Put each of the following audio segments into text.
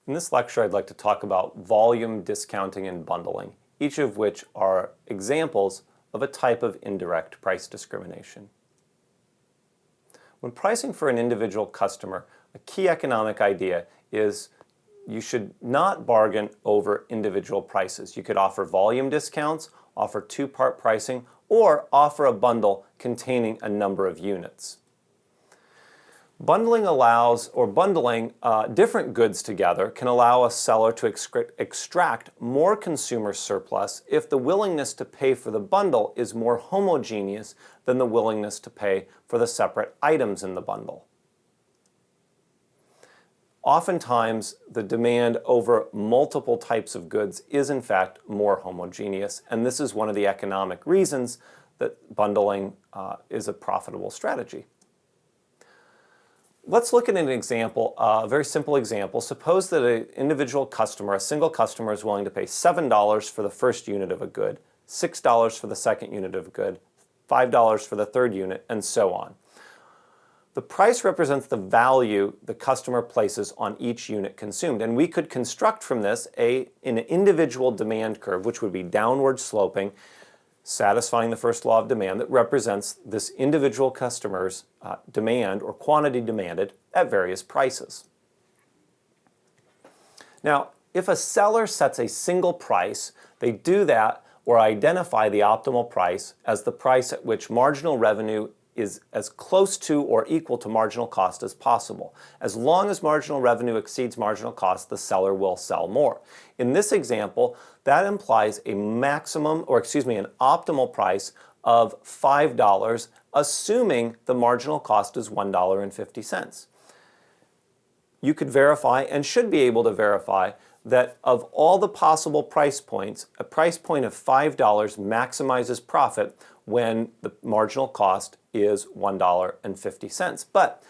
In this lecture, I'd like to talk about volume discounting and bundling, each of which are examples of a type of indirect price discrimination. When pricing for an individual customer, a key economic idea is you should not bargain over individual prices. You could offer volume discounts, offer two-part pricing, or offer a bundle containing a number of units. Bundling different goods together can allow a seller to extract more consumer surplus if the willingness to pay for the bundle is more homogeneous than the willingness to pay for the separate items in the bundle. Oftentimes, the demand over multiple types of goods is in fact more homogeneous, and this is one of the economic reasons that bundling is a profitable strategy. Let's look at an example, a very simple example. Suppose that an individual customer, a single customer, is willing to pay $7 for the first unit of a good, $6 for the second unit of a good, $5 for the third unit, and so on. The price represents the value the customer places on each unit consumed, and we could construct from this an individual demand curve, which would be downward sloping, satisfying the first law of demand, that represents this individual customer's demand or quantity demanded at various prices. Now, if a seller sets a single price, they do that or identify the optimal price as the price at which marginal revenue is as close to or equal to marginal cost as possible. As long as marginal revenue exceeds marginal cost, the seller will sell more. In this example, that implies an optimal price of $5, assuming the marginal cost is $1.50. You could verify and should be able to verify that of all the possible price points, a price point of $5 maximizes profit when the marginal cost is $1.50. But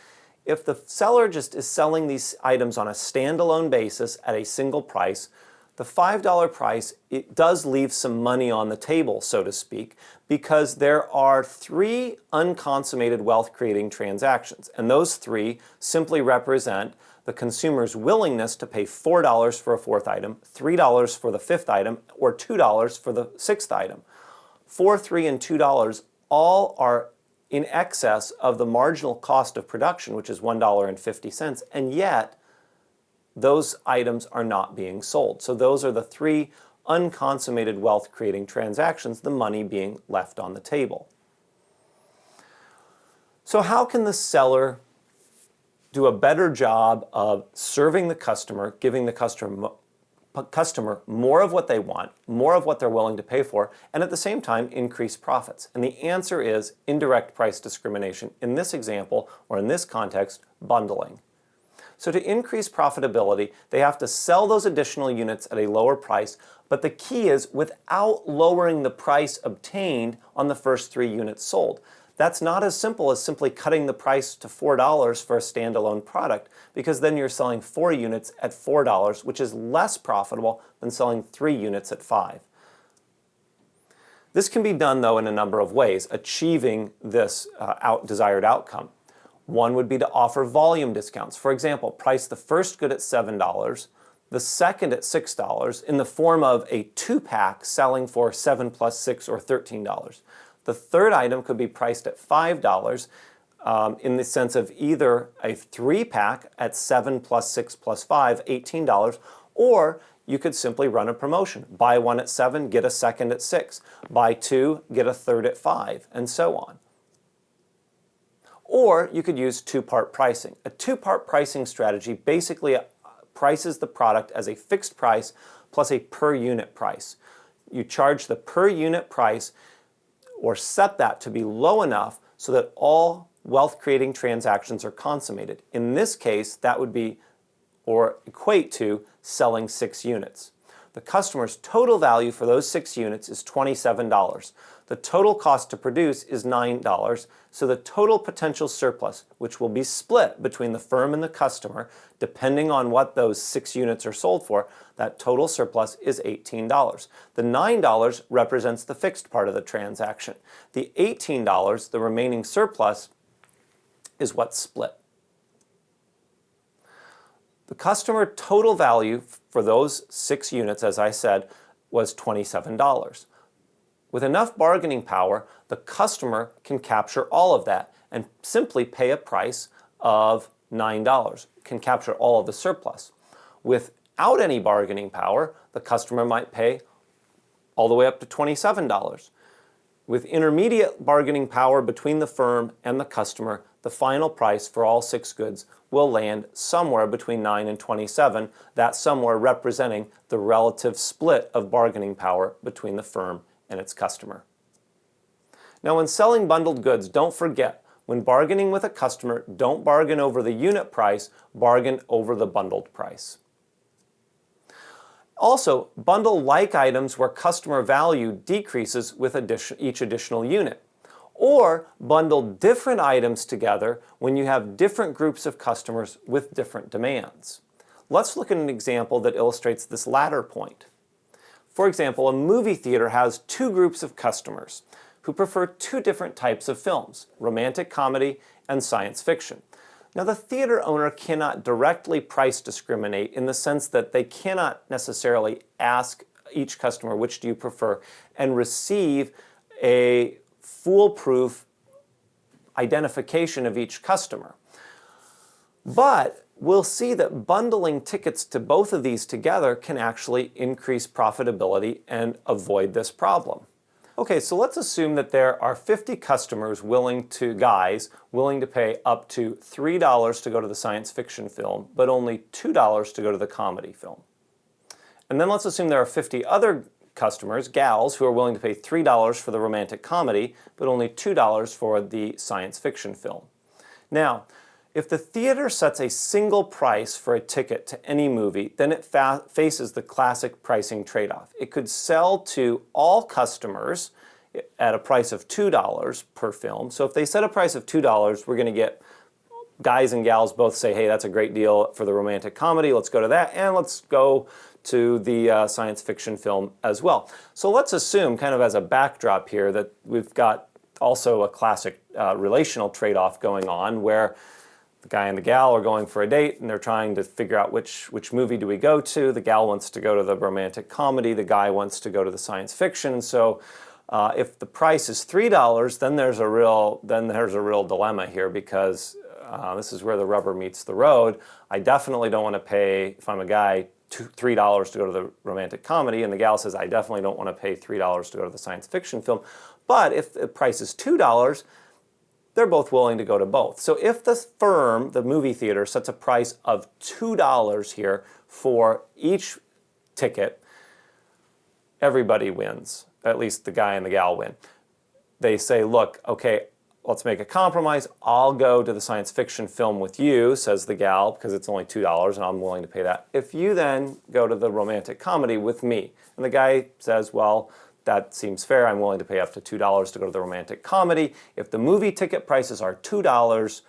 if the seller just is selling these items on a standalone basis at a single price, the $5 price, it does leave some money on the table, so to speak, because there are three unconsummated wealth-creating transactions, and those three simply represent the consumer's willingness to pay $4 for a fourth item, $3 for the fifth item, or $2 for the sixth item. $4, $3, and $2 all are in excess of the marginal cost of production, which is $1.50, and yet those items are not being sold. So those are the three unconsummated wealth-creating transactions, the money being left on the table. So how can the seller do a better job of serving the customer, giving the customer more of what they want, more of what they're willing to pay for, and at the same time increase profits? And the answer is indirect price discrimination. In this example, or in this context, bundling. So to increase profitability, they have to sell those additional units at a lower price, but the key is without lowering the price obtained on the first three units sold. That's not as simple as simply cutting the price to $4 for a standalone product, because then you're selling 4 units at $4, which is less profitable than selling 3 units at $5. This can be done, though, in a number of ways, achieving this desired outcome. One would be to offer volume discounts. For example, price the first good at $7, the second at $6, in the form of a 2-pack selling for $7 plus $6 or $13. The third item could be priced at $5 in the sense of either a 3-pack at $7 plus $6 plus $5, $18, or you could simply run a promotion. Buy one at $7, get a second at $6. Buy 2, get a third at $5, and so on. Or you could use two-part pricing. A two-part pricing strategy basically prices the product as a fixed price plus a per unit price. You charge the per unit price or set that to be low enough so that all wealth-creating transactions are consummated. In this case, that would be or equate to selling 6 units. The customer's total value for those 6 units is $27. The total cost to produce is $9, so the total potential surplus, which will be split between the firm and the customer, depending on what those 6 units are sold for, that total surplus is $18. The $9 represents the fixed part of the transaction. The $18, the remaining surplus, is what's split. The customer total value for those 6 units, as I said, was $27. With enough bargaining power, the customer can capture all of that and simply pay a price of $9, can capture all of the surplus. Without any bargaining power, the customer might pay all the way up to $27. With intermediate bargaining power between the firm and the customer, the final price for all 6 goods will land somewhere between 9 and 27, that somewhere representing the relative split of bargaining power between the firm and its customer. Now, when selling bundled goods, don't forget, when bargaining with a customer, don't bargain over the unit price, bargain over the bundled price. Also, bundle like items where customer value decreases with each additional unit. Or bundle different items together when you have different groups of customers with different demands. Let's look at an example that illustrates this latter point. For example, a movie theater has 2 groups of customers who prefer 2 different types of films, romantic comedy and science fiction. Now, the theater owner cannot directly price discriminate in the sense that they cannot necessarily ask each customer, which do you prefer, and receive a foolproof identification of each customer. But we'll see that bundling tickets to both of these together can actually increase profitability and avoid this problem. Okay, so let's assume that there are 50 customers guys willing to pay up to $3 to go to the science fiction film, but only $2 to go to the comedy film. And then let's assume there are 50 other customers, gals, who are willing to pay $3 for the romantic comedy, but only $2 for the science fiction film. Now, if the theater sets a single price for a ticket to any movie, then it faces the classic pricing trade-off. It could sell to all customers at a price of $2 per film. So if they set a price of $2, we're going to get guys and gals both say, hey, that's a great deal for the romantic comedy, let's go to that, and let's go to the science fiction film as well. So let's assume, kind of as a backdrop here, that we've got also a classic relational trade-off going on where the guy and the gal are going for a date and they're trying to figure out which movie do we go to. The gal wants to go to the romantic comedy, the guy wants to go to the science fiction. So if the price is $3, then there's a real dilemma here, because this is where the rubber meets the road. I definitely don't want to pay, if I'm a guy, $3 to go to the romantic comedy, and the gal says I definitely don't want to pay $3 to go to the science fiction film. But if the price is $2, they're both willing to go to both. So if the firm, the movie theater, sets a price of $2 here for each ticket, everybody wins. At least the guy and the gal win. They say, look, okay, let's make a compromise. I'll go to the science fiction film with you, says the gal, because it's only $2 and I'm willing to pay that. If you then go to the romantic comedy with me, and the guy says, well, that seems fair. I'm willing to pay up to $2 to go to the romantic comedy. If the movie ticket prices are $2,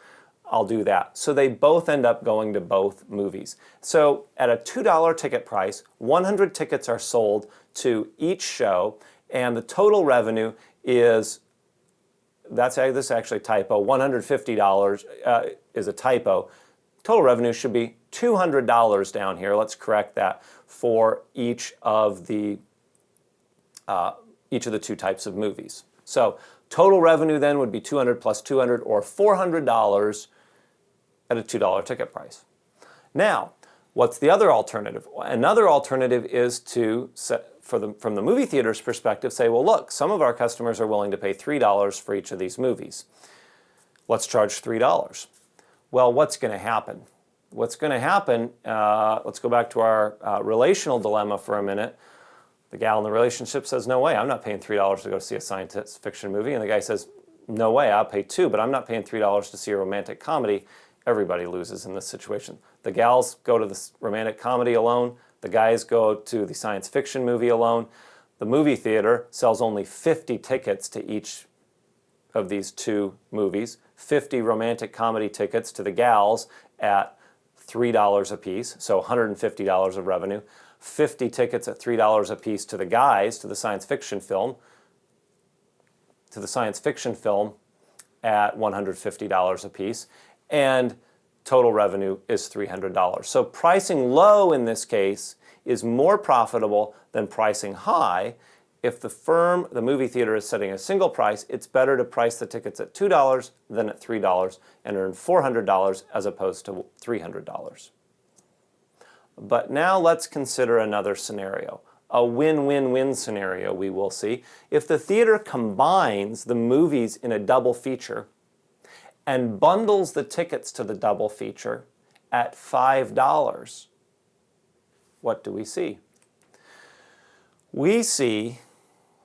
I'll do that. So they both end up going to both movies. So at a $2 ticket price, 100 tickets are sold to each show, and the total revenue is, this is actually a typo, $150 is a typo. Total revenue should be $200 down here. Let's correct that for each of the 2 types of movies. So total revenue then would be $200 plus $200, or $400 at a $2 ticket price. Now, what's the other alternative? Another alternative is to, from the movie theater's perspective, say, well, look, some of our customers are willing to pay $3 for each of these movies. Let's charge $3. Well, what's going to happen? What's going to happen, let's go back to our relational dilemma for a minute. The gal in the relationship says, no way, I'm not paying $3 to go see a science fiction movie. And the guy says, no way, I'll pay $2, but I'm not paying $3 to see a romantic comedy. Everybody loses in this situation. The gals go to the romantic comedy alone. The guys go to the science fiction movie alone. The movie theater sells only 50 tickets to each of these 2 movies. 50 romantic comedy tickets to the gals at $3 a piece, so $150 of revenue. 50 tickets at $3 a piece to the guys to the science fiction film, at $150 a piece, and total revenue is $300. So pricing low in this case is more profitable than pricing high. If the movie theater is setting a single price, it's better to price the tickets at $2 than at $3 and earn $400 as opposed to $300. But now let's consider another scenario, a win-win-win scenario we will see. If the theater combines the movies in a double feature and bundles the tickets to the double feature at $5, what do we see? We see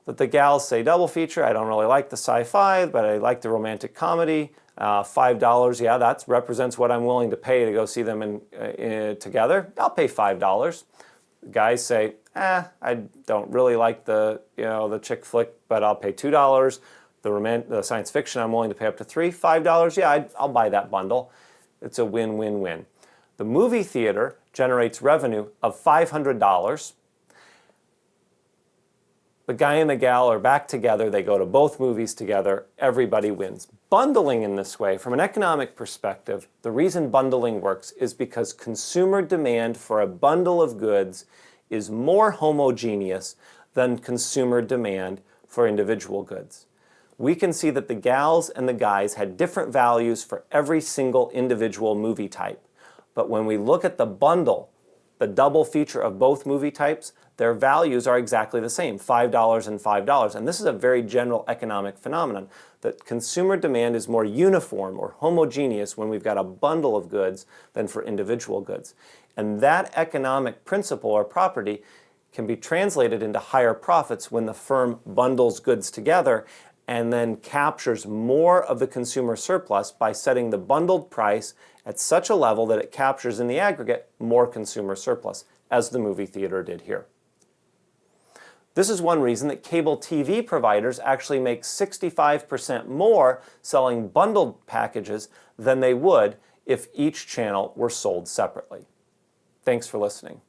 that the gals say double feature, I don't really like the sci-fi, but I like the romantic comedy. $5, yeah, that represents what I'm willing to pay to go see them together. I'll pay $5. Guys say, I don't really like the chick flick, but I'll pay $2. The science fiction, I'm willing to pay up to $3. $5, yeah, I'll buy that bundle. It's a win-win-win. The movie theater generates revenue of $500. The guy and the gal are back together, they go to both movies together, everybody wins. Bundling in this way, from an economic perspective, the reason bundling works is because consumer demand for a bundle of goods is more homogeneous than consumer demand for individual goods. We can see that the gals and the guys had different values for every single individual movie type. But when we look at the bundle, the double feature of both movie types, their values are exactly the same, $5 and $5. And this is a very general economic phenomenon, that consumer demand is more uniform or homogeneous when we've got a bundle of goods than for individual goods. And that economic principle or property can be translated into higher profits when the firm bundles goods together and then captures more of the consumer surplus by setting the bundled price at such a level that it captures in the aggregate more consumer surplus, as the movie theater did here. This is one reason that cable TV providers actually make 65% more selling bundled packages than they would if each channel were sold separately. Thanks for listening.